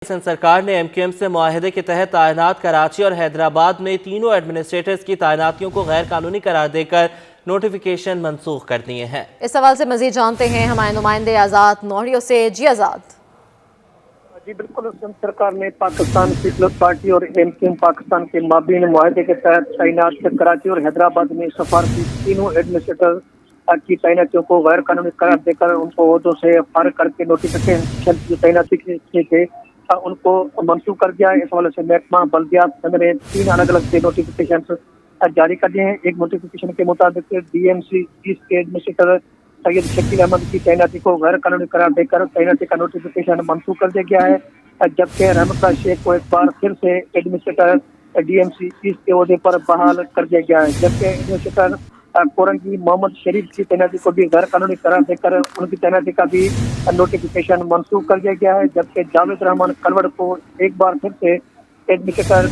سندھ سرکار نے MQM سے معاہدے کے تحت تعینات کراچی اور حیدرآباد میں تینوں ایڈمنسٹریٹرز کی تعیناتیوں کو غیر قانونی قرار دے کر نوٹیفیکیشن منسوخ کر دیے ہیں۔ اس حوالے سے مزید جانتے ہیں ہمارے نمائندے آزاد نوہریو سے۔ جی آزاد۔ جی بالکل، سندھ سرکار نے پاکستان پیپلز پارٹی اور MQM پاکستان کے مابین معاہدے کے تحت تعینات کراچی اور حیدرآباد میں سفارتی تینوں ایڈمنسٹریٹر کی تعیناتیوں کو غیر قانونی قرار دے کر ان کو عہدوں سے فارغ کر کے نوٹیفیکیشن کی تعیناتی کی تھے ان کو منسوخ کر دیا ہے۔ اس حوالے سے محکمہ بلدیات نے 3 الگ الگ نوٹیفیکیشن جاری کر دیے ہیں۔ ایک نوٹیفیکیشن کے مطابق DMC ایسٹ کے ایڈمنسٹریٹر سید شکیل احمد کی تعیناتی کو غیر قانونی قرار دے کر تعیناتی کا نوٹیفیکیشن منسوخ کر دیا گیا ہے، جبکہ رحمت اللہ شیخ کو ایک بار پھر سے ایڈمنسٹریٹر DMC ایسٹ کے عہدے پر بحال کر دیا گیا ہے، جبکہ ایڈمنسٹریٹر کورنگی محمد شریف کی تعیناتی کو بھی غیر قانونی قرار دے کر ان کی تعیناتی کا بھی نوٹیفیکیشن منسوخ کر دیا گیا ہے، جبکہ جاوید رحمان کلوڑ کو ایک بار پھر سے ایڈمنسٹریٹر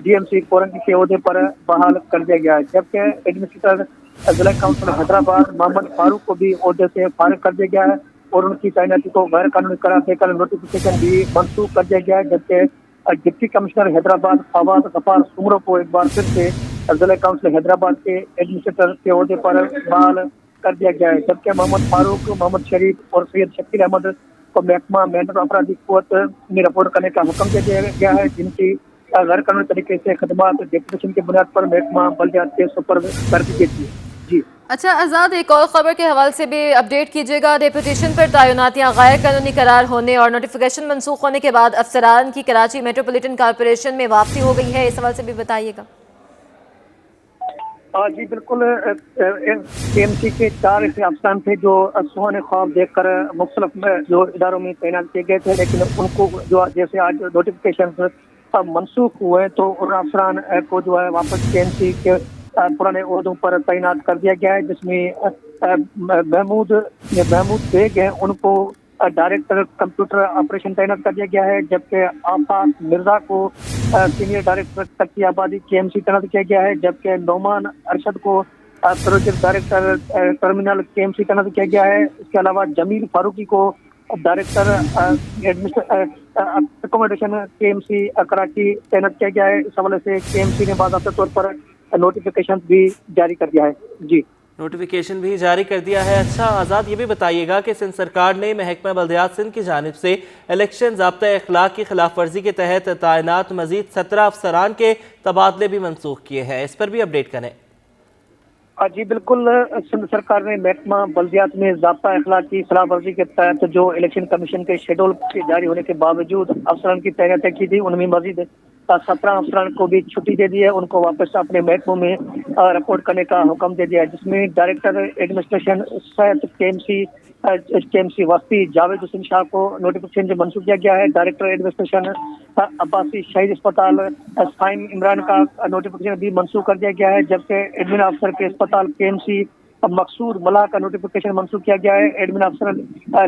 DMC کورنگی کے عہدے پر بحال کر دیا گیا ہے، جبکہ ایڈمنسٹریٹر ضلع کونسل حیدرآباد محمد فاروق کو بھی عہدے سے فارغ کر دیا گیا ہے اور ان کی تعیناتی کو غیر قانونی قرار دے کر نوٹیفیکیشن بھی منسوخ کر دیا گیا ہے، جبکہ ڈپٹی کمشنر حیدرآباد فواد غفار سمرو کو ایک بار پھر سے ضلع کونسل حیدرآباد کے ایڈمنسٹریٹر کے عہدے پر بحال کر دیا گیا ہے، جبکہ محمد فاروق، محمد شریف اور سید شکیل احمد کو محکمہ محنت افرادی قوت میں رپورٹ کرنے کا حکم دیا گیا ہے، جن کی غیر قانونی طریقے سے خدمات ڈیپوٹیشن کی بنیاد پر محکمہ بلدیات کے سپرد کر دی گئی تھی۔ جی اچھا آزاد، ایک اور خبر کے حوالے سے بھی اپڈیٹ کیجیے گا۔ ڈیپوٹیشن پر تعیناتیاں غیر قانونی قرار ہونے اور نوٹیفیکیشن منسوخ ہونے کے بعد افسران کی کراچی میٹروپولیٹن کارپوریشن میں واپسی ہو گئی ہے، اس حوالے سے بھی بتائیے گا۔ جی بالکل، KMC کے 4 ایسے افسران تھے جو سوہنے خواب دیکھ کر مختلف جو اداروں میں تعینات کیے گئے تھے، لیکن ان کو جو جیسے آج نوٹیفیکیشن منسوخ ہوئے تو ان افسران کو جو ہے واپس KMC کے پرانے عہدوں پر تعینات کر دیا گیا ہے، جس میں محمود بیگ ہیں، ان کو ڈائریکٹر کمپیوٹر آپریشن تعینات کر دیا گیا ہے، جبکہ آفاق مرزا کو سینئر ڈائریکٹر تقی آبادی KMC تعینات کیا گیا ہے، جبکہ نعمان ارشد کو پروجیکٹ ڈائریکٹر ٹرمینل KMC تعینات کیا گیا ہے۔ اس کے علاوہ جمیل فاروقی کو ڈائریکٹر اکوموڈیشن KMC کراچی تعینات کیا گیا ہے۔ اس حوالے سے KMC نے باضابطہ طور پر نوٹیفیکیشن بھی جاری کر دیا ہے۔ جی نوٹیفیکیشن بھی جاری کر دیا ہے۔ اچھا آزاد، یہ بھی بتائیے گا کہ سندھ سرکار نے محکمہ بلدیات سندھ کی جانب سے الیکشن ضابطہ اخلاق کی خلاف ورزی کے تحت تعینات مزید 17 افسران کے تبادلے بھی منسوخ کیے ہیں، اس پر بھی اپڈیٹ کریں۔ جی بالکل، سندھ سرکار نے محکمہ بلدیات میں ضابطہ اخلاق کی خلاف ورزی کے تحت جو الیکشن کمیشن کے شیڈول جاری ہونے کے باوجود افسران کی تعیناتیں کی تھی، ان میں مزید 17 افسران کو بھی چھٹی دے دی ہے، ان کو واپس اپنے محکموں میں رپورٹ کرنے کا حکم دے دیا ہے، جس میں ڈائریکٹر ایڈمنسٹریشن صحت KMC وسطی جاوید حسین شاہ کو نوٹیفیکیشن سے منسوخ کیا گیا ہے۔ ڈائریکٹر ایڈمنسٹریشن عباسی شہید اسپتال سائم عمران کا نوٹیفیکیشن بھی منسوخ کر دیا گیا ہے، جبکہ ایڈمن افسر کے اسپتال KMC مقصود ملا کا نوٹیفیکیشن منسوخ کیا گیا ہے۔ ایڈمن افسر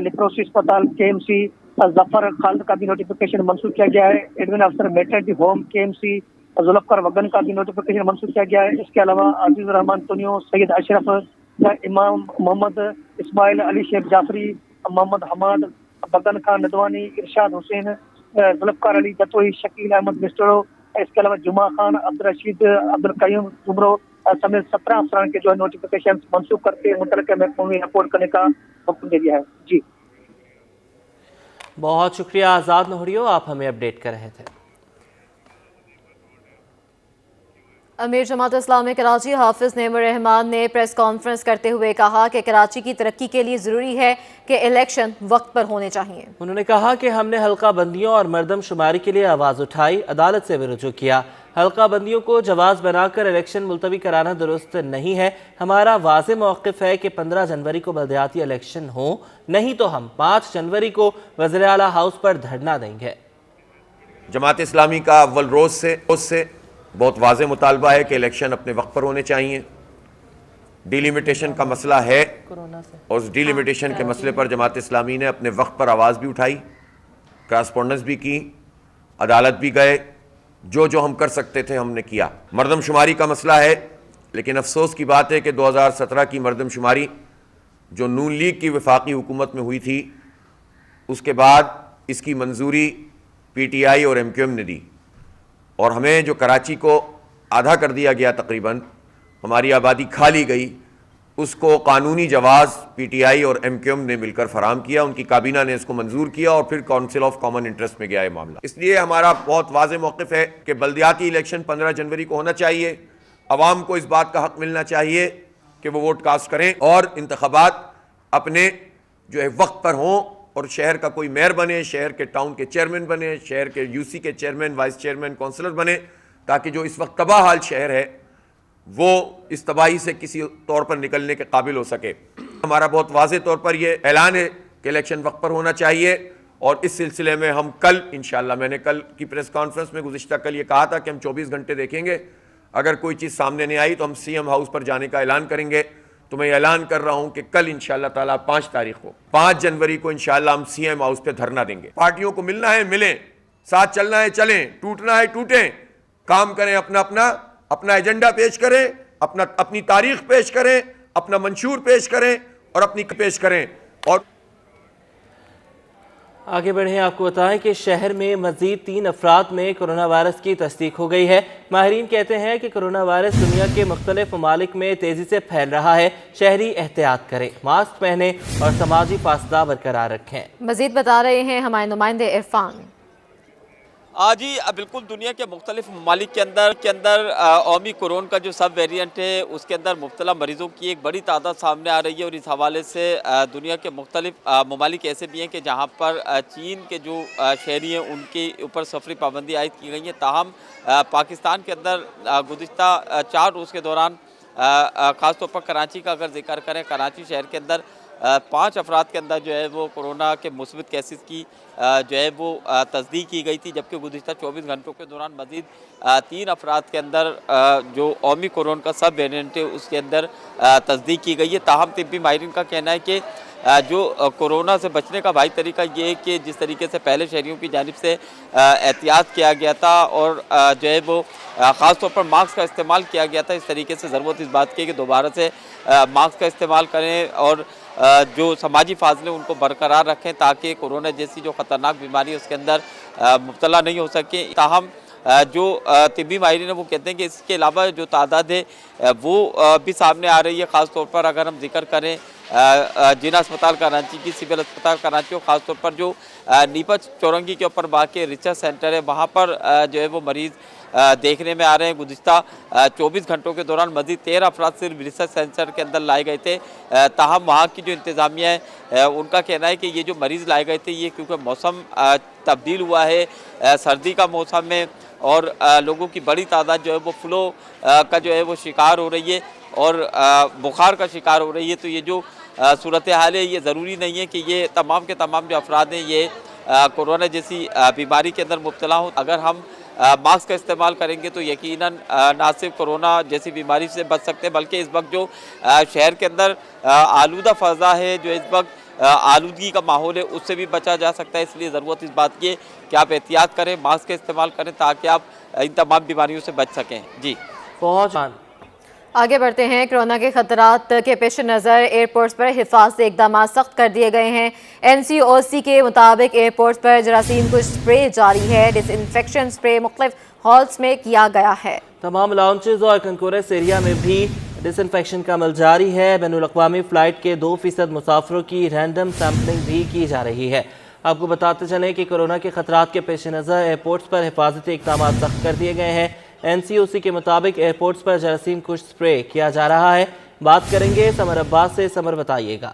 لیپروسی اسپتال KMC ظفر خالد کا بھی نوٹیفیکیشن منسوخ کیا گیا ہے۔ ایڈمن افسر میٹرنٹی ہوم KMC ذوالفقار وگن کا بھی نوٹیفیکیشن منسوخ کیا گیا ہے۔ اس کے علاوہ عزیز الرحمان تنیو، سید اشرف، امام محمد اسماعیل، علی شیخ جعفری، محمد حماد، بگن خان ندوانی، ارشاد حسین، ذوالفقار علی جتوئی، شکیل احمد مسٹرو، اس کے علاوہ جمعہ خان، عبدالرشید عبدالقیوم زمرو سمیت 17 افسران کے جو ہے نوٹیفیکیشن منسوخ کر کے متعلقہ محکموں میں رپورٹ کرنے کا حکم دے دیا ہے۔ جی بہت شکریہ آزاد نوہریو، آپ ہمیں اپڈیٹ کر رہے تھے۔ امیر جماعت اسلامی کراچی حافظ نعیم الرحمان نے پریس کانفرنس کرتے ہوئے کہا کہ کراچی کی ترقی کے لیے ضروری ہے کہ الیکشن وقت پر ہونے چاہیے۔ انہوں نے کہا کہ ہم نے حلقہ بندیوں اور مردم شماری کے لیے آواز اٹھائی، عدالت سے بھی رجوع کیا۔ حلقہ بندیوں کو جواز بنا کر الیکشن ملتوی کرانا درست نہیں ہے۔ ہمارا واضح موقف ہے کہ 15 جنوری کو بلدیاتی الیکشن ہوں، نہیں تو ہم 5 جنوری کو وزیر اعلیٰ ہاؤس پر دھرنا دیں گے۔ جماعت اسلامی کا اول روز سے بہت واضح مطالبہ ہے کہ الیکشن اپنے وقت پر ہونے چاہیے۔ ڈیلیمیٹیشن کا مسئلہ ہے اور اس ڈیلیمیٹیشن کے مسئلے پر جماعت اسلامی نے اپنے وقت پر آواز بھی اٹھائی، کراسپونڈنس بھی کی، عدالت بھی گئے، جو ہم کر سکتے تھے ہم نے کیا۔ مردم شماری کا مسئلہ ہے، لیکن افسوس کی بات ہے کہ 2017 کی مردم شماری جو نون لیگ کی وفاقی حکومت میں ہوئی تھی، اس کے بعد اس کی منظوری پی ٹی آئی اور ایم کیو ایم نے دی، اور ہمیں جو کراچی کو آدھا کر دیا گیا، تقریباً ہماری آبادی کھا لی گئی، اس کو قانونی جواز پی ٹی آئی اور ایم کیو ایم نے مل کر فراہم کیا، ان کی کابینہ نے اس کو منظور کیا اور پھر کونسل آف کامن انٹرسٹ میں گیا یہ معاملہ۔ اس لیے ہمارا بہت واضح موقف ہے کہ بلدیاتی الیکشن 15 جنوری کو ہونا چاہیے، عوام کو اس بات کا حق ملنا چاہیے کہ وہ ووٹ کاسٹ کریں اور انتخابات اپنے جو ہے وقت پر ہوں، اور شہر کا کوئی میئر بنے، شہر کے ٹاؤن کے چیئرمین بنے، شہر کے یو سی کے چیئرمین، وائس چیئرمین، کونسلر بنے، تاکہ جو اس وقت تباہ حال شہر ہے وہ اس تباہی سے کسی طور پر نکلنے کے قابل ہو سکے۔ ہمارا بہت واضح طور پر یہ اعلان ہے کہ الیکشن وقت پر ہونا چاہیے، اور اس سلسلے میں ہم کل انشاءاللہ، میں نے کل کی پریس کانفرنس میں گزشتہ کل یہ کہا تھا کہ ہم 24 گھنٹے دیکھیں گے، اگر کوئی چیز سامنے نہیں آئی تو ہم سی ایم ہاؤس پر جانے کا اعلان کریں گے۔ تو میں یہ اعلان کر رہا ہوں کہ کل انشاءاللہ تعالیٰ 5 تاریخ کو 5 جنوری کو انشاءاللہ ہم سی ایم ہاؤس پہ دھرنا دیں گے۔ پارٹیوں کو ملنا ہے ملیں، ساتھ چلنا ہے چلیں، ٹوٹنا ہے ٹوٹیں، کام کریں، اپنا ایجنڈا پیش کریں، اپنی تاریخ پیش کریں، اپنا منشور پیش کریں اور اپنی پیش کریں۔ اور آگے بڑھیں، آپ کو بتائیں کہ شہر میں مزید 3 افراد میں کرونا وائرس کی تصدیق ہو گئی ہے۔ ماہرین کہتے ہیں کہ کرونا وائرس دنیا کے مختلف ممالک میں تیزی سے پھیل رہا ہے، شہری احتیاط کریں، ماسک پہنیں اور سماجی فاصلہ برقرار رکھیں۔ مزید بتا رہے ہیں ہمارے نمائندے عرفان۔ جی بالکل، دنیا کے مختلف ممالک کے اندر اومیکرون کا جو سب ویریئنٹ ہے اس کے اندر مبتلا مریضوں کی ایک بڑی تعداد سامنے آ رہی ہے، اور اس حوالے سے دنیا کے مختلف ممالک ایسے بھی ہیں کہ جہاں پر چین کے جو شہری ہیں ان کے اوپر سفری پابندی عائد کی گئی ہے۔ تاہم پاکستان کے اندر گزشتہ 4 روز کے دوران خاص طور پر کراچی کا اگر ذکر کریں، کراچی شہر کے اندر 5 افراد کے اندر جو ہے وہ کورونا کے مثبت کیسز کی جو ہے وہ تصدیق کی گئی تھی، جبکہ گزشتہ 24 گھنٹوں کے دوران مزید 3 افراد کے اندر جو اومیکرون کا سب ویریئنٹ ہے اس کے اندر تصدیق کی گئی ہے۔ تاہم طبی ماہرین کا کہنا ہے کہ جو کورونا سے بچنے کا بھائی طریقہ یہ ہے کہ جس طریقے سے پہلے شہریوں کی جانب سے احتیاط کیا گیا تھا اور جو ہے وہ خاص طور پر ماسک کا استعمال کیا گیا تھا، اس طریقے سے ضرورت اس بات کی ہے کہ دوبارہ سے ماسک کا استعمال کریں اور جو سماجی فاصلے ان کو برقرار رکھیں تاکہ کورونا جیسی جو خطرناک بیماری ہے اس کے اندر مبتلا نہیں ہو سکیں۔ تاہم جو طبی ماہرین ہیں وہ کہتے ہیں کہ اس کے علاوہ جو تعداد ہے وہ بھی سامنے آ رہی ہے، خاص طور پر اگر ہم ذکر کریں جناح اسپتال کراچی کی، سول اسپتال کراچی، اور خاص طور پر جو نیپت چورنگی کے اوپر واقع ریسرچ سینٹر ہے وہاں پر جو ہے وہ مریض دیکھنے میں آ رہے ہیں۔ گزشتہ 24 گھنٹوں کے دوران مزید 13 افراد صرف ریسرچ سینٹر کے اندر لائے گئے تھے۔ تاہم وہاں کی جو انتظامیہ ہے ان کا کہنا ہے کہ یہ جو مریض لائے گئے تھے یہ کیونکہ موسم تبدیل ہوا ہے، سردی کا موسم ہے اور لوگوں کی بڑی تعداد جو ہے وہ فلو کا جو ہے وہ شکار ہو رہی ہے اور بخار کا شکار ہو رہی ہے، تو یہ جو صورتحال ہے یہ ضروری نہیں ہے کہ یہ تمام کے تمام جو افراد ہیں یہ کورونا جیسی بیماری کے اندر مبتلا ہوں۔ اگر ہم ماسک کا استعمال کریں گے تو یقیناً نہ صرف کورونا جیسی بیماری سے بچ سکتے ہیں بلکہ اس وقت جو شہر کے اندر آلودہ فضا ہے، جو اس وقت آلودگی کا ماحول ہے، اس سے بھی بچا جا سکتا ہے۔ اس لیے ضرورت اس بات کی ہے کہ آپ احتیاط کریں، ماسک کا استعمال کریں تاکہ آپ ان تمام بیماریوں سے بچ سکیں۔ جی آگے بڑھتے ہیں۔ کورونا کے خطرات کے پیش نظر ایئرپورٹس پر حفاظتی اقدامات سخت کر دیے گئے ہیں۔ NCOC کے مطابق ایئرپورٹس پر جراثیم کش سپرے جاری ہے، ڈس انفیکشن سپرے مختلف ہالز میں کیا گیا ہے۔ تمام لاؤنجز اور کنکورس ایریا میں بھی ڈس انفیکشن کا عمل جاری ہے۔ بین الاقوامی فلائٹ کے 2% مسافروں کی رینڈم سیمپلنگ بھی کی جا رہی ہے۔ آپ کو بتاتے چلیں کہ کورونا کے خطرات کے پیش نظر ایئرپورٹس پر حفاظتی اقدامات سخت کر دیے گئے ہیں۔ NCOC کے مطابق ایئرپورٹس پر جراثیم کش سپرے کیا جا رہا ہے۔ بات کریں گے سمر عباس سے۔ سمر بتائیے گا۔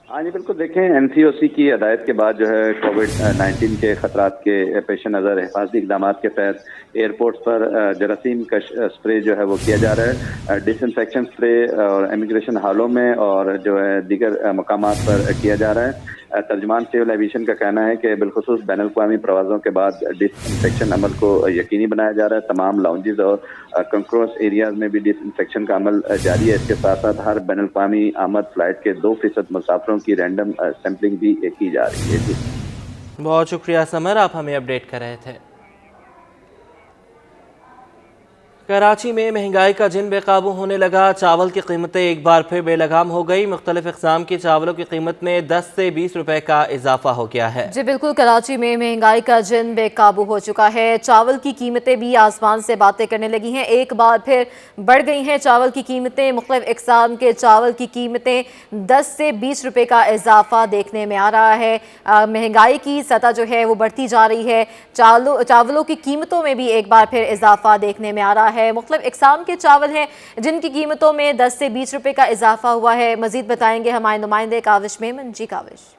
ہاں جی بالکل، دیکھیں NCOC کی ہدایت کے بعد جو ہے کووڈ-19 کے خطرات کے پیش نظر حفاظتی اقدامات کے تحت ایئرپورٹس پر جراثیم کا سپرے جو ہے وہ کیا جا رہا ہے۔ ڈس انفیکشن سپرے اور امیگریشن ہالوں میں اور جو ہے دیگر مقامات پر کیا جا رہا ہے۔ ترجمان سول ایویشن کا کہنا ہے کہ بالخصوص بین الاقوامی پروازوں کے بعد ڈس انفیکشن عمل کو یقینی بنایا جا رہا ہے۔ تمام لاؤنجز اور کنکروس ایریاز میں بھی ڈس انفیکشن کا عمل جاری ہے۔ اس کے ساتھ ساتھ ہر بین الاقوامی آمد فلائٹ کے 2% مسافروں کی رینڈم سیمپلنگ بھی کی جا رہی ہے۔ جی بہت شکریہ سمر، آپ ہمیں اپڈیٹ کر رہے تھے۔ कराची में महंगाई का जिन बेकाबू होने लगा, चावल की कीमतें एक बार फिर बेलगाम हो गई। मुख्तलिफ इक़साम की चावलों की कीमत में 10 से 20 रुपए का इजाफा हो गया है। जी बिल्कुल, कराची में महंगाई का जिन बेकाबू हो चुका है। चावल की कीमतें भी आसमान से बातें करने लगी हैं, एक बार फिर बढ़ गई हैं चावल की कीमतें। मुख्तलिफ इक़साम के चावल की कीमतें 10 से 20 रुपए का इजाफा देखने में आ रहा है। महंगाई की सतह जो है वो बढ़ती जा रही है। चावलों की कीमतों में भी एक बार फिर इजाफा देखने में आ रहा है। मुख्तलिफ इक़साम के चावल हैं जिनकी कीमतों में 10 से 20 रुपए का इजाफा हुआ है। मजीद बताएंगे हमारे नुमाइंदे काविश मेमन। जी काविश।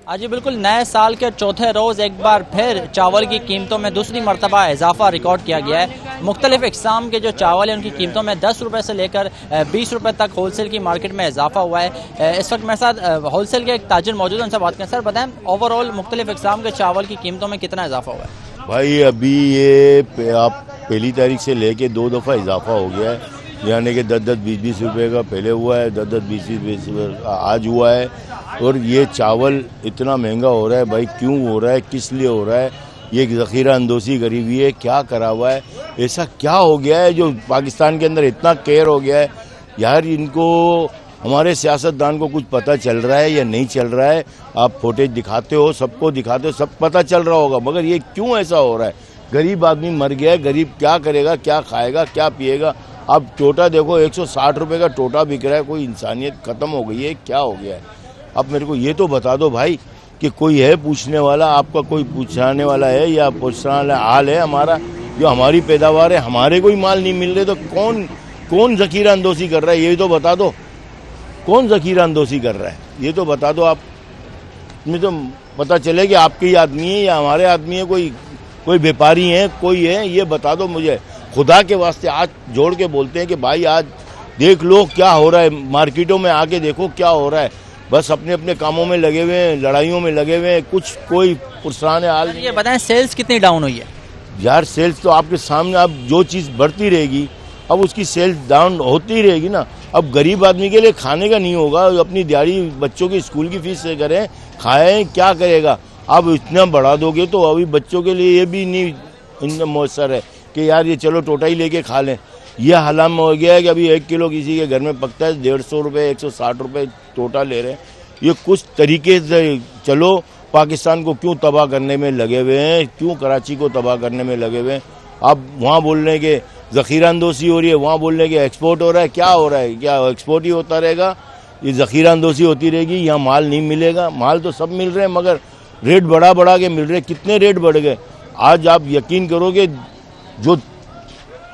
आज बिल्कुल नए साल के चौथे रोज़ एक बार फिर चावल की कीमतों में दूसरी मरतबा इजाफा रिकॉर्ड किया गया है। मुख्तलिफ इक़साम के जो चावल हैं उनकी कीमतों में 10 रुपये से लेकर 20 रुपये तक होलसेल की मार्केट में इजाफा हुआ है। इस वक्त मेरे साथ होलसेल के एक ताजिर मौजूद हैं, उनसे बात करें। सर बताएं, ओवरऑल मुख्तलिफ इक़साम के चावल की कीमतों में कितना इजाफा हुआ है? भाई अभी ये आप पहली तारीख से लेके 2 दफ़ा इजाफा हो गया है, यानी कि 10-10, 20-20 रुपये का पहले हुआ है, 10-10, 20-20 आज हुआ है। और ये चावल इतना महंगा हो रहा है भाई, क्यों हो रहा है, किस लिए हो रहा है? ये ज़ख़ीरा अंदोज़ी करी हुई है, क्या करा हुआ है? ऐसा क्या हो गया है जो पाकिस्तान के अंदर इतना केयर हो गया है? यार इनको, हमारे सियासतदान को कुछ पता चल रहा है या नहीं चल रहा है? आप फुटेज दिखाते हो, सबको दिखाते हो, सब पता चल रहा होगा, मगर ये क्यों ऐसा हो रहा है? गरीब आदमी मर गया है, गरीब क्या करेगा, क्या खाएगा, क्या पिएगा? अब टोटा देखो, 160 रुपये का टोटा बिक रहा है। कोई इंसानियत ख़त्म हो गई है, क्या हो गया है? अब मेरे को ये तो बता दो भाई कि कोई है पूछने वाला, आपका कोई पूछाने वाला है या पूछने वाला हाल है हमारा, जो हमारी पैदावार है, हमारे कोई माल नहीं मिल रहे तो कौन ज़ख़ीरा अंदोज़ी कर रहा है? ये तो बता दो, कौन ज़ख़ीरा अंदोज़ी कर रहा है? ये तो बता दो आप, मुझे तो पता चले कि आपके ही आदमी है या हमारे आदमी है, कोई व्यापारी है, कोई है, ये बता दो मुझे। खुदा के वास्ते आज जोड़ के बोलते हैं कि भाई आज देख लो क्या हो रहा है, मार्केटों में आके देखो क्या हो रहा है। बस अपने अपने कामों में लगे हुए हैं, लड़ाइयों में लगे हुए हैं, कोई पुरसान हाल नहीं। ये बताएं, सेल्स कितनी डाउन हुई है? यार सेल्स तो आपके सामने, अब जो चीज़ बढ़ती रहेगी अब उसकी सेल्स डाउन होती रहेगी ना। अब गरीब आदमी के लिए खाने का नहीं होगा, अपनी दिहाड़ी बच्चों की स्कूल की फीस से करें, खाएं, क्या करेगा? अब इतना बढ़ा दोगे तो अभी बच्चों के लिए ये भी नहीं मौसर है कि यार ये चलो टोटा ही लेके खा लें। ये हालात में हो गया है कि अभी 1 किलो किसी के घर में पकता है 150 रुपये, 160 रुपये टोटा ले रहे हैं। ये कुछ तरीके से चलो, पाकिस्तान को क्यों तबाह करने में लगे हुए हैं, क्यों कराची को तबाह करने में लगे हुए हैं? आप वहाँ बोल रहे हैं कि ज़ख़ीरा अंदोज़ी हो रही है, वहाँ बोल रहे हैं कि एक्सपोर्ट हो रहा है। क्या हो रहा है? क्या एक्सपोर्ट ही होता रहेगा? ये ज़ख़ीरा अंदोज़ी होती रहेगी, यहाँ माल नहीं मिलेगा। माल तो सब मिल रहे हैं मगर रेट बढ़ा के मिल रहे हैं। कितने रेट बढ़ गए? आज आप यकीन करोगे, जो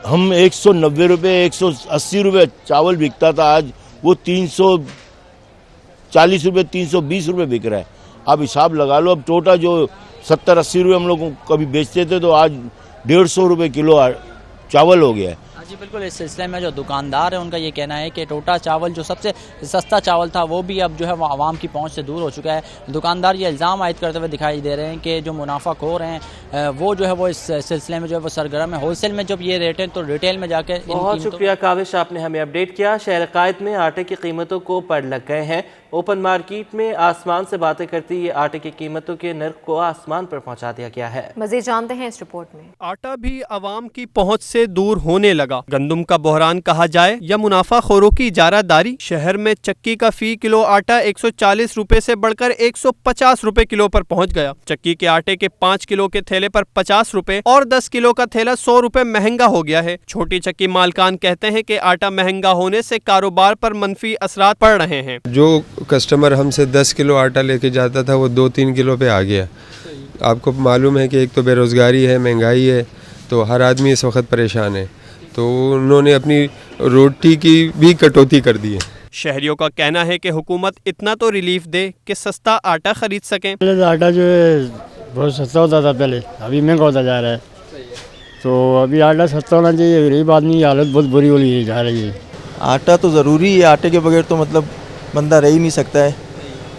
हम 190 रुपये, 180 रुपये चावल बिकता था, आज वो 340 रुपये, 320 रुपये बिक रहा है। आप हिसाब लगा लो। अब टोटा जो 70-80 रुपये हम लोग कभी बेचते थे तो आज 150 रुपये किलो चावल हो गया है। जी बिल्कुल, इस सिलसिले में जो दुकानदार है उनका ये कहना है कि टोटा चावल जो सबसे सस्ता चावल था वो भी अब जो है वो आवाम की पहुंच से दूर हो चुका है। दुकानदार ये इल्ज़ाम आयद करते हुए दिखाई दे रहे हैं कि जो मुनाफाखोर हैं वो जो है वो इस सिलसिले में जो है वो सरगर्म है। होलसेल में जब ये रेट है तो रिटेल में जाकर। बहुत शुक्रिया काविश, आपने हमें अपडेट किया। शहर कायद में आटे की कीमतों को पड़ लग गए हैं। ओपन मार्केट में आसमान से बातें करती ये आटे की कीमतों के नर्ख को आसमान पर पहुंचा दिया गया है। मजीद जानते हैं इस रिपोर्ट में। आटा भी आवाम की पहुंच से दूर होने लगा। गंदम का बहरान कहा जाए या मुनाफाखोरों की इजारादारी, शहर में चक्की का फी किलो आटा 140 रुपए से बढ़कर 150 रुपए किलो पर पहुंच गया। चक्की के आटे के 5 किलो के थैले पर 50 रुपए और 10 किलो का थैला 100 रुपए महंगा हो गया है। छोटी चक्की मालकान कहते हैं कि आटा महंगा होने से कारोबार पर मनफी असरात पड़ रहे हैं। जो कस्टमर हमसे 10 किलो आटा लेके जाता था वो 2-3 किलो पे आ गया। आपको मालूम है कि एक तो बेरोज़गारी है, महंगाई है, तो हर आदमी इस वक्त परेशान है, तो उन्होंने अपनी रोटी की भी कटौती कर दी है। शहरियों का कहना है कि हुकूमत इतना तो रिलीफ दे कि सस्ता आटा खरीद सकें। पहले तो आटा जो है बहुत सस्ता होता था, पहले अभी महंगा होता जा रहा है, तो अभी आटा सस्ता होना चाहिए। गरीब आदमी की हालत बहुत बुरी हो जा रही है। आटा तो ज़रूरी है, आटे के बगैर तो मतलब बंदा रह ही नहीं सकता है।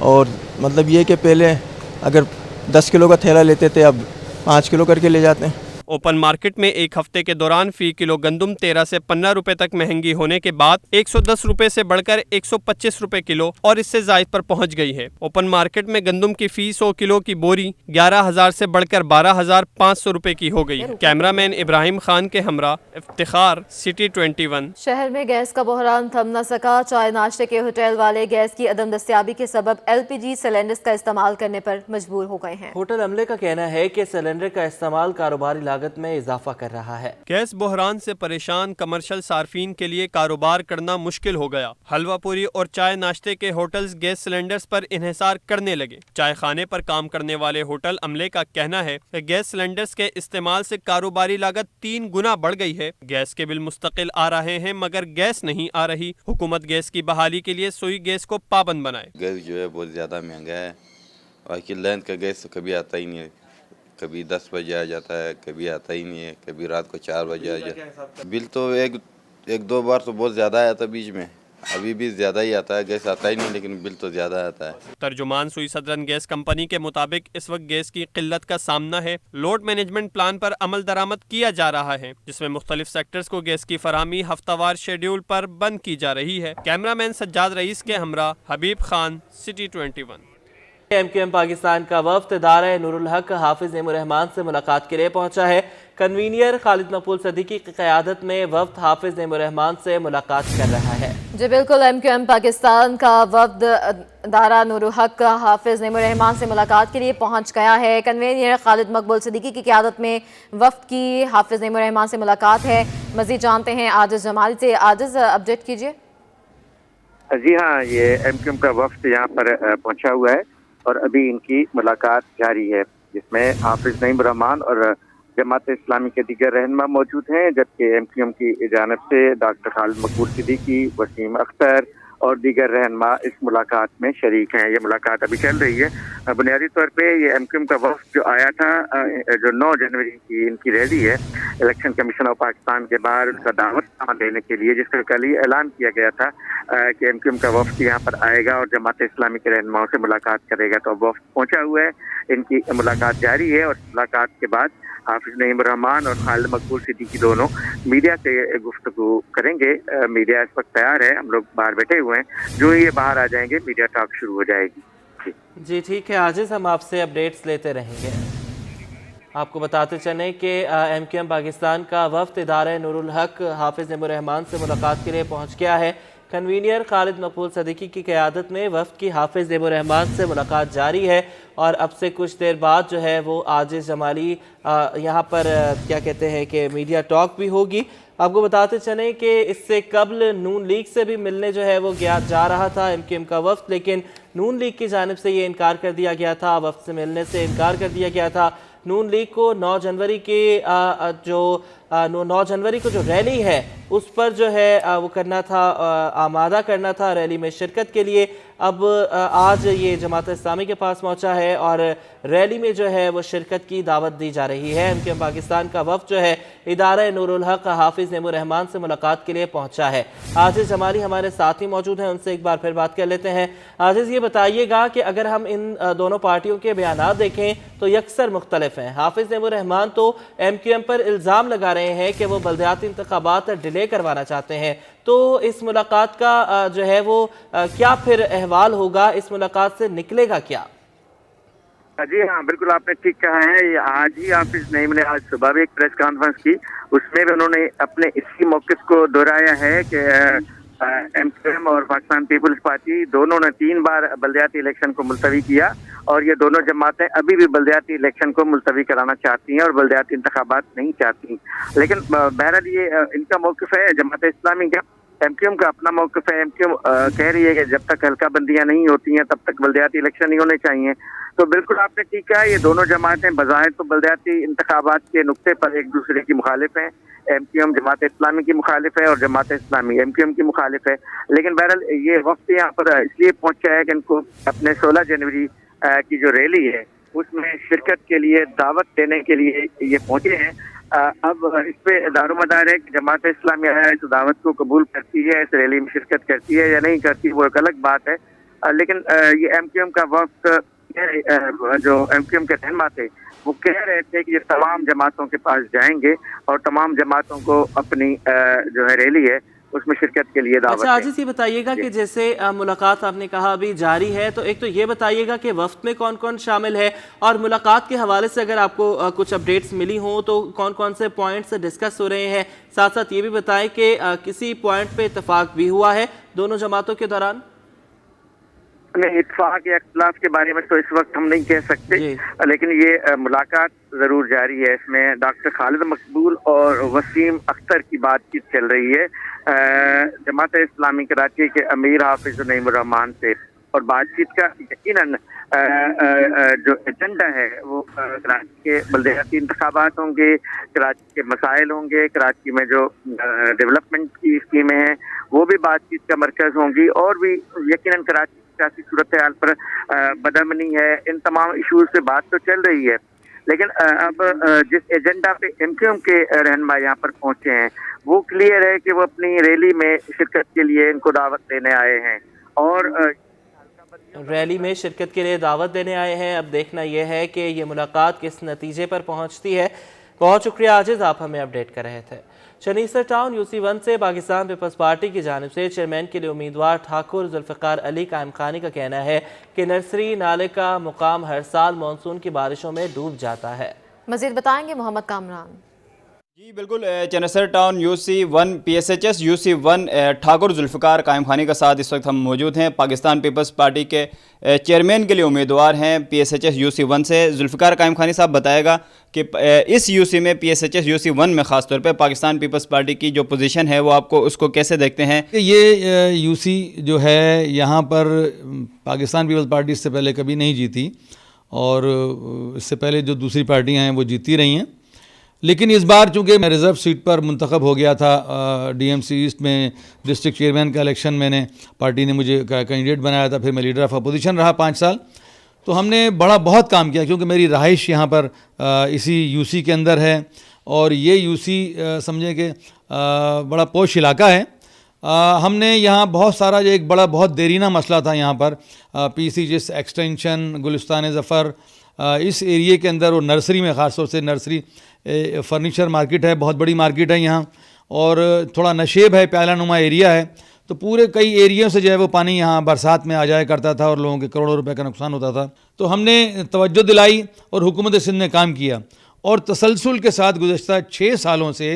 और मतलब ये कि पहले अगर 10 किलो का थैला लेते थे, अब 5 किलो करके ले जाते हैं। ओपन मार्केट में एक हफ्ते के दौरान फी किलो गंदम 13 से 15 रुपए तक महंगी होने के बाद 110 रुपए से बढ़कर 125 रुपए किलो और इससे जायद पर पहुंच गई है। ओपन मार्केट में गंदम की फी 100 किलो की बोरी 11,000 से बढ़कर 12,500 रुपए की हो गई। कैमरामैन इब्राहिम खान के हमरा इफ्तिखार, सिटी 21। शहर में गैस का बहरान थम न सका। चाय नाश्ते के होटल वाले गैस की अदम दस्तयाबी के सबब LPG सिलेंडर्स का इस्तेमाल करने पर मजबूर हो गए हैं। होटल अमले का कहना है कि सिलेंडर का इस्तेमाल कारोबारी लागत में इजाफा कर रहा है। गैस बहरान से परेशान कमर्शियल सार्फिन के लिए कारोबार करना मुश्किल हो गया। हलवापुरी और चाय नाश्ते के होटल्स गैस सिलेंडर्स पर इन्हिसार करने लगे। चाय खाने पर काम करने वाले होटल अमले का कहना है कि गैस सिलेंडर्स के इस्तेमाल से कारोबारी लागत 3 गुना बढ़ गई है। गैस के बिल मुस्तकिल आ रहे हैं मगर गैस नहीं आ रही। हुकूमत गैस की बहाली के लिए सुई गैस को पाबंद बनाए। गैस जो है बहुत ज़्यादा महंगा है और कि लैंड का गैस तो कभी आता ही नहीं है। कभी 10 बजे आ जाता है, कभी आता ही नहीं है, कभी रात को 4 बजे आ जाता है। बिल तो एक दो बार तो बहुत ज़्यादा आया था बीच में, अभी भी ज़्यादा ही आता है। गैस आता ही नहीं लेकिन बिल तो ज़्यादा आता है। तर्जुमान सुई सदरन गैस कंपनी के मुताबिक इस वक्त गैस की किल्लत का सामना है। लोड मैनेजमेंट प्लान पर अमल दरामद किया जा रहा है जिसमें मुख्तलिफ सेक्टर्स को गैस की फराहमी हफ्तावार शेड्यूल पर बंद की जा रही है। कैमरामैन सज्जाद रईस के हमरा हबीब खान, सिटी 21। MQM पाकिस्तान का वफ्द इदारा नूरुल हक हाफिज नईमुर रहमान से मुलाकात के लिए पहुंचा है। कन्वीनियर खालिद मकबूल सदीकी की क़यादत में वफ्द हाफिज नईमुर रहमान से मुलाकात कर रहा है। जी बिल्कुल, MQM पाकिस्तान का वफ्द इदारा नूरुल हक हाफिज नईमुर रहमान से मुलाकात के लिए पहुंच गया है। कन्वीनियर खालिद मकबूल सदीकी की क़यादत में वफ्द की हाफिज नईमुर रहमान से मुलाकात है। मज़ीद जानते हैं आजिज़ जमाली से। आजिज़, अपडेट कीजिए। जी हाँ, ये MQM का वफ्द यहाँ पर पहुँचा हुआ है और अभी इनकी मुलाकात जारी है जिसमें हाफिज नईम रहमान और जमात इस्लामी के दीगर रहनुमा मौजूद हैं, जबकि MQM की जानिब से डॉक्टर खालिद मकबूल सिद्दीकी, वसीम अख्तर और दीगर रहनुमा इस मुलाकात में शरीक हैं। ये मुलाकात अभी चल रही है। बुनियादी तौर पे ये MQM का वफ्द जो आया था, जो 9 जनवरी की इनकी रैली है इलेक्शन कमीशन ऑफ पाकिस्तान के बाहर, उसका दावतनामा देने के लिए, जिसका कल ही ऐलान किया गया था कि MQM का वफ्द यहाँ पर आएगा और जमात इस्लामी के रहनुमाओं से मुलाकात करेगा। तो वफ्द पहुँचा हुआ है, इनकी मुलाकात जारी है और मुलाकात के बाद हाफिज नईम रहमान और खालिद मकबूल सिद्दीकी दोनों मीडिया से गुफ्तगू करेंगे। मीडिया इस वक्त तैयार है, हम लोग बाहर बैठे हुए हैं। जो ये बाहर आ जाएंगे मीडिया टॉक शुरू हो जाएगी। जी ठीक है आजिज़, हम आपसे अपडेट्स लेते रहेंगे। आपको बताते चलें कि MQM पाकिस्तान का वफ्द इदारा नूरुल हक हाफिज नईमुर रहमान से मुलाकात के लिए पहुँच गया है। कन्वीनियर खालिद मकबूल सदीकी की क़यादत में वफ़द की हाफिज नईमुर रहमान से मुलाकात जारी है और अब से कुछ देर बाद जो है वो आजिज़ जमाली यहाँ पर क्या कहते हैं कि मीडिया टॉक भी होगी। आपको बताते चलें कि इससे कबल नून लीग से भी मिलने जो है वो जा रहा था MQM का वफ़द, लेकिन नून लीग की जानिब से ये इनकार कर दिया गया था, वफ़द से मिलने से इनकार कर दिया गया था। नून लीग को 9 जनवरी को जो रैली है उस पर जो है वो करना था, आमादा करना था रैली में शिरकत के लिए। अब आज ये जमात इस्लामी के पास पहुंचा है और रैली में जो है वो शिरकत की दावत दी जा रही है। MQM पाकिस्तान का वफ़द जो है इदारा नूरुल हक हाफिज नईमुर रहमान से मुलाकात के लिए पहुंचा है। आजिज़ जमाली हमारे साथ ही मौजूद हैं, उनसे एक बार फिर बात कर लेते हैं। आजिज़, ये बताइएगा कि अगर हम इन दोनों पार्टियों के बयानात देखें तो यकसर मुख्तलिफ हैं। हाफिज नईमुर रहमान तो MQM पर इल्ज़ाम लगा रहे हैं कि वो बल्दियाती इंतखाबात डिले करवाना चाहते हैं, तो इस मुलाकात का जो है वो क्या फिर अहवाल होगा, इस मुलाकात से निकलेगा क्या? जी हाँ, बिल्कुल आपने ठीक कहा है। आज ही हाफिज नईम ने आज सुबह भी एक प्रेस कॉन्फ्रेंस की, उसमें भी उन्होंने अपने इसी मौक़िफ़ को दोहराया है कि MQM और पाकिस्तान पीपल्स पार्टी दोनों ने 3 बार बल्दियाती इलेक्शन को मुलतवी किया और ये दोनों जमातें अभी भी बल्दियाती इलेक्शन को मुलतवी कराना चाहती हैं और बल्दियाती इंतखाबात नहीं चाहती। लेकिन बहरहाल ये इनका मौक़िफ़ है जमात इस्लामी का। MQM का अपना मौक़िफ़ है। MQM कह रही है कि जब तक हल्का बंदियाँ नहीं होती हैं तब तक बल्दियाती इलेक्शन नहीं होने चाहिए। तो बिल्कुल आपने ठीक कहा, ये दोनों जमातें बज़ाहिर तो बल्दियाती इंतखाबात के नुक्ते पर एक दूसरे की मुखालिफ हैं। MQM जमात इस्लामी की मुखालिफ है और जमात इस्लामी MQM की मुखालिफ है। लेकिन बहरहाल ये वक्त यहाँ पर इसलिए पहुँचा है कि इनको अपने 16 जनवरी की जो रैली है उसमें शिरकत के लिए दावत देने के लिए ये पहुँचे हैं। अब इस पे दारोमदार है कि जमात इस्लामी इस दावत को कबूल करती है, इस रैली में शिरकत करती है या नहीं करती, वो एक अलग बात है। लेकिन ये MQM का वक्त जो MQM के रहनुमा थे वो कह रहे थे कि ये तमाम जमातों के पास जाएंगे और तमाम जमातों को अपनी जो है रैली है उसमें शिरकत के लिए दावत अच्छा आजिज ये बताइएगा कि जैसे मुलाकात आपने कहा अभी जारी है, तो एक तो ये बताइएगा कि वफ्द में कौन कौन शामिल है, और मुलाकात के हवाले से अगर आपको कुछ अपडेट्स मिली हों तो कौन कौन से पॉइंट्स डिस्कस हो रहे हैं। साथ साथ ये भी बताएं कि किसी पॉइंट पे इत्तेफाक भी हुआ है दोनों जमातों के दौरान। नहीं, इत्तेफाक या इख्तिलाफ के बारे में तो इस वक्त हम नहीं कह सकते, लेकिन ये मुलाकात ज़रूर जारी है। इसमें डॉक्टर खालिद मकबूल और वसीम अख्तर की बातचीत चल रही है जमात इस्लामी कराची के अमीर हाफिज नईमुर रहमान से, और बातचीत का यकीनन जो एजेंडा है वो कराची के बल्दियाती इंतखाबात होंगे, कराची के मसाइल होंगे, कराची में जो डेवलपमेंट की स्कीमें हैं वो भी बातचीत का मरकज़ होंगी, और भी यकीनन कराची सियासी सूरत हाल पर बदअमनी है, इन तमाम इशूज़ पे बात तो चल रही है। लेकिन अब जिस एजेंडा पे MQM के रहनुमा यहाँ पर पहुंचे हैं वो क्लियर है कि वो अपनी रैली में शिरकत के लिए इनको दावत देने आए हैं, और रैली में शिरकत के लिए दावत देने आए हैं। अब देखना यह है कि ये मुलाकात किस नतीजे पर पहुंचती है। बहुत शुक्रिया आजिज, आप हमें अपडेट कर रहे थे। चनीसर टाउन UC1 से पाकिस्तान पीपल्स पार्टी की जानिब से चेयरमैन के लिए उम्मीदवार ठाकुर जुल्फ़िकार अली कायम खानी का कहना है कि नर्सरी नाले का मुकाम हर साल मानसून की बारिशों में डूब जाता है। मज़ीद बताएंगे मोहम्मद कामरान। जी बिल्कुल, Chanesar town UC1 PSHS UC1 Thakur Zulfiqar Qaim Khani का साथ इस वक्त हम मौजूद हैं। पाकिस्तान पीपल्स पार्टी के चेयरमैन के लिए उम्मीदवार हैं PSHS UC1 से। जुल्फ़िकार कायम खानी साहब बताएगा कि इस UC में PSHS UC1 में ख़ास तौर पे पाकिस्तान पीपल्स पार्टी की जो पोजीशन है वो आपको उसको कैसे देखते हैं? ये UC जो है यहाँ पर पाकिस्तान पीपल्स पार्टी इससे पहले कभी नहीं जीती, और इससे पहले जो दूसरी पार्टियाँ हैं वो जीती रही हैं, लेकिन इस बार चूँकि मैं रिज़र्व सीट पर मुंतखब हो गया था DMC ईस्ट में डिस्ट्रिक्ट चेयरमैन का इलेक्शन मैंने पार्टी ने मुझे कैंडिडेट बनाया था, फिर मैं लीडर ऑफ अपोजिशन रहा 5 साल, तो हमने बहुत काम किया क्योंकि मेरी रहाइश यहाँ पर इसी UC के अंदर है, और ये UC समझें कि बड़ा पोश इलाका है। हमने यहाँ बहुत सारा जो एक बहुत देरीना मसला था यहाँ पर PCHS एक्सटेंशन गुलिस्तान ज़फ़र इस एरिए के अंदर, और नर्सरी में ख़ास तौर से नर्सरी फर्नीचर मार्केट है, बहुत बड़ी मार्केट है यहाँ, और थोड़ा नशेब है, प्याला नुमा एरिया है, तो पूरे कई एरिया से जो है वो पानी यहाँ बरसात में आ जाया करता था और लोगों के करोड़ों रुपए का नुकसान होता था। तो हमने तवज्जो दिलाई और हुकूमत सिंध ने काम किया, और तसलसल के साथ गुज़श्ता 6 सालों से,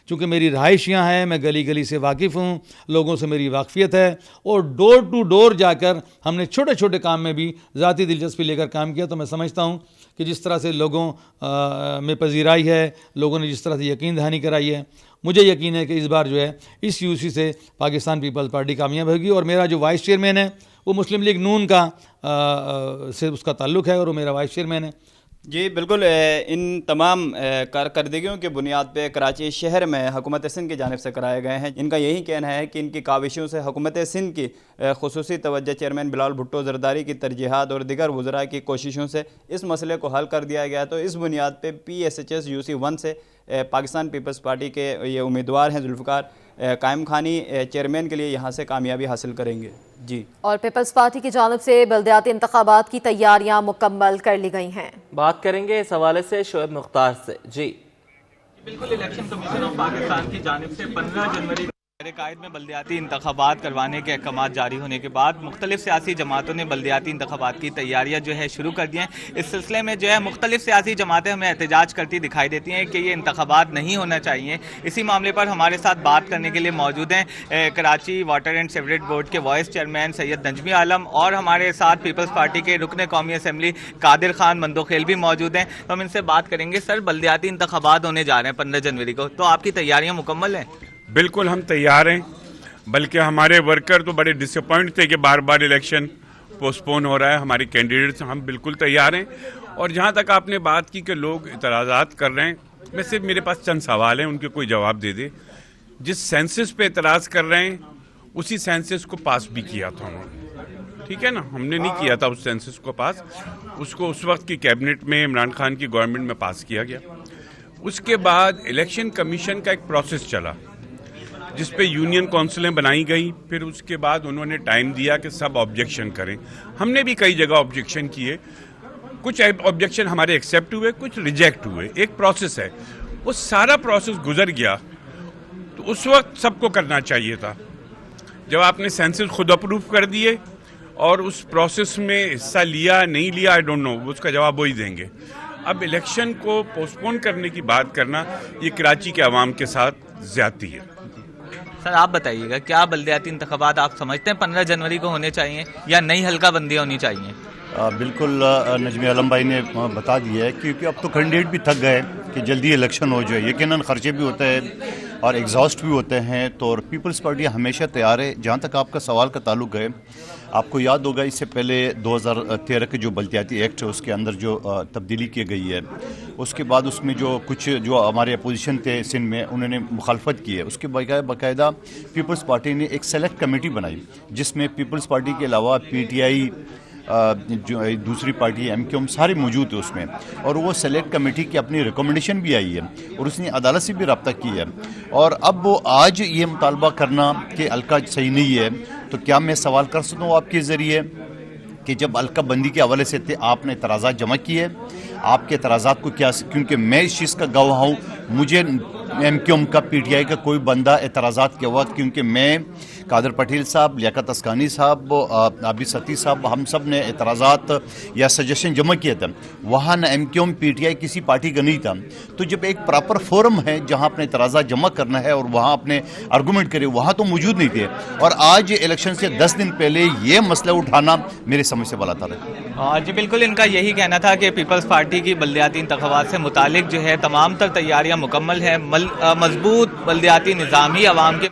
चूँकि मेरी रहाइश यहाँ है, मैं गली गली से वाकिफ़ हूँ, लोगों से मेरी वाकफ़ियत है, और डोर टू डोर जाकर हमने छोटे छोटे काम में भी ज़ाती दिलचस्पी लेकर काम किया। तो मैं समझता हूँ कि जिस तरह से लोगों में पजीराई है, लोगों ने जिस तरह से यकीन दहानी कराई है, मुझे यकीन है कि इस बार जो है इस UC से पाकिस्तान पीपल्स पार्टी कामयाब होगी। और मेरा जो वाइस चेयरमैन है वो मुस्लिम लीग नून का से उसका ताल्लुक़ है, और वो मेरा वाइस चेयरमैन है। जी बिल्कुल, इन तमाम कारकर्दगियों की बुनियाद पे कराची शहर में हुकूमत सिंध की जानिब से कराए गए हैं। इनका यही कहना है कि इनकी काविशों से हुकूमत सिंध की खुसूसी तवज्जो चेयरमैन बिलाल भुट्टो ज़रदारी की तरजीहात और दिगर वज़रा की कोशिशों से इस मसले को हल कर दिया गया। तो इस बुनियाद पे PSHS UC1 से पाकिस्तान पीपल्स पार्टी के ये उम्मीदवार हैं जुल्फ़िकार कायम खानी चेयरमैन के लिए यहाँ से कामयाबी हासिल करेंगे। जी, और पीपल्स पार्टी की जानिब से बल्दियाती इंतखाबात की तैयारियां मुकम्मल कर ली गई हैं। बात करेंगे इस हवाले से शोएब मुख्तार से। जी बिल्कुल, इलेक्शन कमीशन ऑफ पाकिस्तान की जानिब से 15 जनवरी कायद में बल्दियाती इंतखाबात करवाने के अहकाम जारी होने के बाद मुख्तलिफ सियासी जमातों ने बल्दियाती इंतखाबात की तैयारियां जो है शुरू कर दी हैं। इस सिलसिले में जो है मुख्तलिफ सियासी जमातें हमें एहतजाज करती दिखाई देती हैं कि ये इंतखाबात नहीं होना चाहिए। इसी मामले पर हमारे साथ बात करने के लिए मौजूद हैं Karachi water and sewerage board के वाइस चेयरमैन सैयद नजमी आलम, और हमारे साथ पीपल्स पार्टी के रुकन कौमी असम्बली कादिर खान मंदोखेल भी मौजूद हैं। तो हम इनसे बात करेंगे। सर, बल्दियाती इंतखाबात होने जा रहे हैं 15 जनवरी को, तो आपकी तैयारियाँ मुकम्मल हैं? बिल्कुल, हम तैयार हैं, बल्कि हमारे वर्कर तो बड़े डिसअपॉइंट थे कि बार बार इलेक्शन पोस्टपोन हो रहा है। हमारी कैंडिडेट्स हम बिल्कुल तैयार हैं। और जहां तक आपने बात की कि लोग इतराज़ात कर रहे हैं, मैं सिर्फ मेरे पास चंद सवाल हैं, उनके कोई जवाब दे दे। जिस सेंसस पे इतराज़ कर रहे हैं उसी सेंसस को पास भी किया था उन्होंने, ठीक है ना, हमने नहीं किया था उस सेंसस को पास, उसको उस वक्त की कैबिनेट में इमरान खान की गवर्नमेंट में पास किया गया। उसके बाद इलेक्शन कमीशन का एक प्रोसेस चला जिस पे यूनियन काउंसिलें बनाई गई, फिर उसके बाद उन्होंने टाइम दिया कि सब ऑब्जेक्शन करें। हमने भी कई जगह ऑब्जेक्शन किए। कुछ ऑब्जेक्शन हमारे एक्सेप्ट हुए, कुछ रिजेक्ट हुए, एक प्रोसेस है। वो सारा प्रोसेस गुजर गया तो उस वक्त सबको करना चाहिए था जब आपने सेंसस खुद अप्रूव कर दिए, और उस प्रोसेस में हिस्सा लिया नहीं लिया आई डोंट नो, उसका जवाब वही देंगे। अब इलेक्शन को पोस्टपोन करने की बात करना ये कराची के अवाम के साथ ज्यादती है। सर आप बताइएगा, क्या बल्दियाती इंतखाबात आप समझते हैं 15 जनवरी को होने चाहिए या नई हल्का बंदी होनी चाहिए? बिल्कुल नजमी आलम भाई ने बता दिया है, क्योंकि अब तो कैंडिडेट भी थक गए कि जल्दी इलेक्शन हो जाए। यकीनन खर्चे भी होते हैं और एग्जॉस्ट भी होते हैं, तो पीपल्स पार्टी हमेशा तैयार है। जहाँ तक आपका सवाल का ताल्लुक है, आपको याद होगा इससे पहले 2013 के जो बल्दियाती एक्ट है उसके अंदर जो तब्दीली की गई है, उसके बाद उसमें जो कुछ जो हमारे अपोजिशन थे सिंध में उन्होंने मुखालफत की है। उसके बाकायदा पीपल्स पार्टी ने एक सेलेक्ट कमेटी बनाई जिसमें पीपल्स पार्टी के अलावा PTI जो दूसरी पार्टी MQM सारे मौजूद थे उसमें, और वो सेलेक्ट कमेटी की अपनी रिकमेंडेशन भी आई है और उसने अदालत से भी रब्ता की है। और अब वो आज ये मुतालबा करना कि हल्का सही नहीं है, तो क्या मैं सवाल कर सकता हूँ आपके ज़रिए कि जब हल्का बंदी के हवाले से थे आपने एतराज़ात जमा किए, आपके एतराज़ात को क्या, क्योंकि मैं इस चीज़ का गवाह हूँ, मुझे MQM का PTI का कोई बंदा एतराज़ात के वक्त, क्योंकि मैं कादर पटेल साहब, लियाकत अस्कानी साहब, आबिद सती साहब, हम सब ने एतराज़ात या सजेशन जमा किए थे। वहाँ न MQM PTI किसी पार्टी का नहीं था। तो जब एक प्रॉपर फोरम है जहाँ अपने एतराज़ात जमा करना है और वहाँ अपने आर्गूमेंट करे, वहाँ तो मौजूद नहीं थे, और आज इलेक्शन से 10 दिन पहले ये मसला उठाना मेरे समझ से बाला था। जी बिल्कुल, इनका यही कहना था कि पीपल्स पार्टी की बल्दियाती इंतखाबात से मुतालिक जो है तमाम तर तैयारियाँ मुकम्मल हैं, मजबूत बल्दियाती निज़ाम ही आवाम के